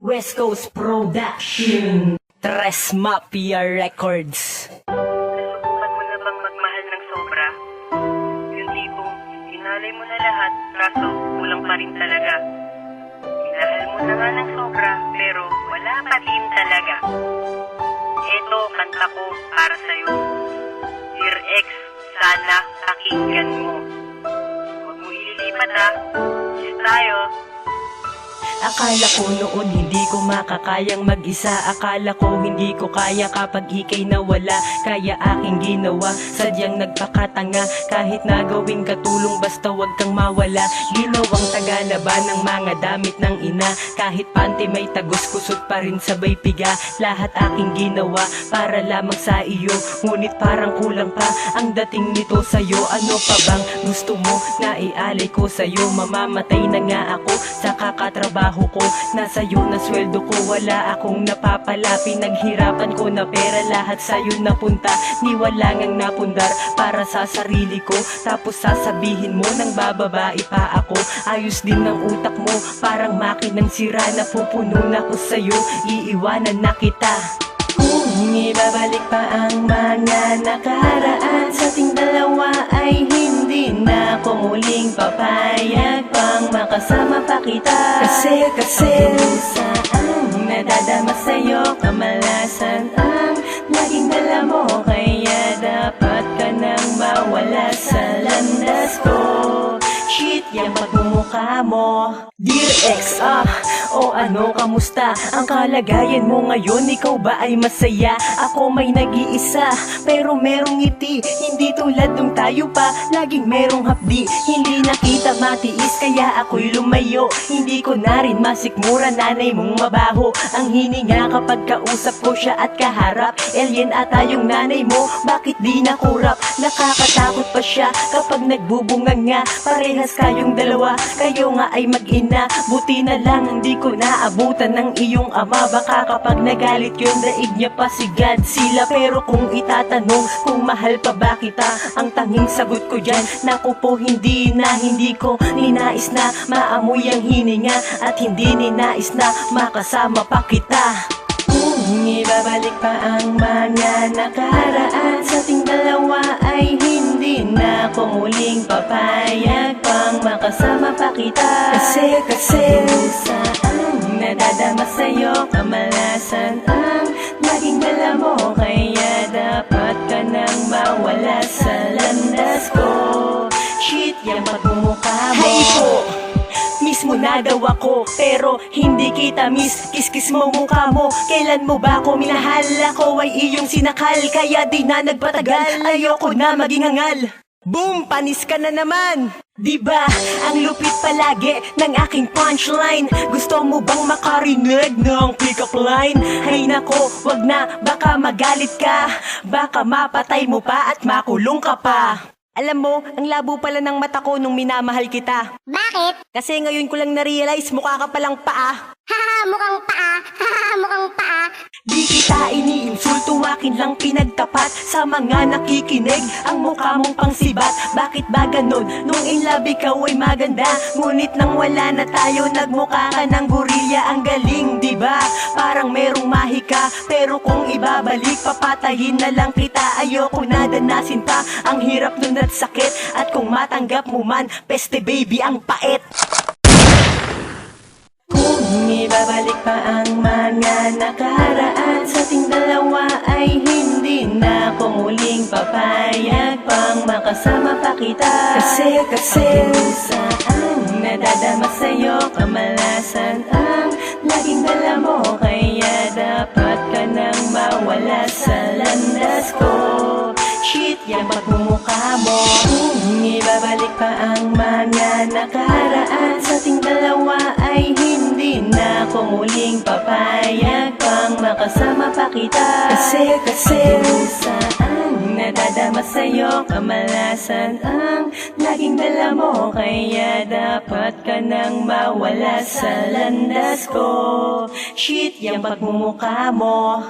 West Coast Production, Tres Mafia Records. Nasubukan mo na bang magmahal ng sobra? Yung tipong, inalay mo na lahat, kaso kulang pa rin talaga. Minahal mo na nga ng sobra, pero wala pa din talaga. Ito, kanta ko para sa'yo. Dear Ex, sana pakinggan mo. Huwag mo ililipat ha, kiss tayo. Akala ko noon hindi ko makakayang mag-isa. Akala ko hindi ko kaya kapag ika'y nawala. Kaya aking ginawa, sadyang nagpakatanga. Kahit na gawing katulong basta wag kang mawala. Ginawang tagalaba ng mga damit ng ina. Kahit panty may tagos, kusot pa rin sabay piga. Lahat aking ginawa para lamang sa iyo. Ngunit parang kulang pa ang dating nito sa'yo. Ano pa bang gusto mo na ialay ko sa'yo? Mamamatay na nga ako sa kakatrabaho ko. Nasa'yo na sweldo ko, wala akong napapala. Pinaghirapan ko na pera, lahat sa'yo napunta. Ni wala ngang napundar para sa sarili ko. Tapos sasabihin mo nang bababae pa ako. Ayos din ng utak mo, parang makinang sira. Napupuno na ko sa'yo, iiwanan na kita. Kung ibabalik pa ang mga nakaraan sa ating dalawa ay hindi na ako muling papayag pang makasama pa kita. Kasi saan nadadama sa'yo kamalasan ang laging dala mo. Kaya dapat ka nang mawala sa landas ko. Shit, yung pagmumukha mo. Dear Ex, o ano, kamusta? Ang kalagayan mo ngayon, ikaw ba ay masaya? Ako may nag-iisa, pero merong ngiti. Hindi tulad nung tayo pa, laging merong hapdi. Hindi nakita matiis, kaya ako'y lumayo. Hindi ko na rin masikmura, nanay mong mabaho. Ang hininga kapag kausap ko siya at kaharap. Alien ata yung nanay mo, bakit di nakurap? Nakakatakot pa siya kapag nagbubunga nga. Parehas kayong dalawa, kayo nga ay mag-ina. Buti na lang hindi ko naabutan ng iyong ama. Baka kapag nagalit yun, daig niya pa si Godzilla. Pero kung itatanong kung mahal pa ba kita, ang tanging sagot ko dyan, naku po hindi ko ninais na maamoy ang hininga. At hindi ninais na makasama pa kita. Kung ibabalik pa ang mga nakaraan sa ating dalawa ay hindi na ako muling papayag pang makasama pa kita. Kasi saan nadadama sa'yo kamalasan ang laging dala mo. Kaya dapat ka nang mawala sa landas ko. Shit, yung pagmumukha mo. Hey po! Miss mo na daw ako, pero hindi kita miss. Kiss-kiss mo mukha mo, kailan mo ba ako minahal? Ako ay iyong sinakal, kaya di na nagpatagal. Ayoko na maging hangal. Boom! Panis ka na naman! Diba, ang lupit palagi ng aking punchline. Gusto mo bang makarinig ng pick-up line? Hay nako, wag na, baka magalit ka. Baka mapatay mo pa at makulong ka pa. Alam mo, ang labo pala ng mata ko nung minamahal kita. Bakit? Kasi ngayon ko lang na-realize mukha ka palang paa. Haha, mukhang paa. Haha, mukhang paa. Di kita iniinsulto, akin lang pinagtapat. Sa mga nakikinig, ang mukha mong pangsibat. Bakit ba ganun? Nung in love ikaw ay maganda, ngunit nang wala na tayo, nagmukha ka ng gorilla. Ang galing, diba? Parang merong mahika. Pero kung ibabalik, papatayin na lang kita. Ayoko na danasin pa ang hirap nun at sakit. At kung matanggap mo man, peste baby ang pait. Kung ibabalik pa ang mga nakaraan sa ating dalawa ay hindi na ako muling papayag pang makasama pa kita. Kasi saan nadadama sa'yo kamalasan ang laging dala mo. Kaya dapat ka nang mawala sa landas ko. Shit, yung pagmumukha mo. Kung ibabalik pa ang mga nakaraan sa ating dalawa ay hindi na ako muling papayag pang makasama pa kita. Kasi saan nadadama sa'yo kamalasan ang laging dala mo. Kaya dapat ka nang mawala sa landas ko. Shit, yung pagmumukha mo.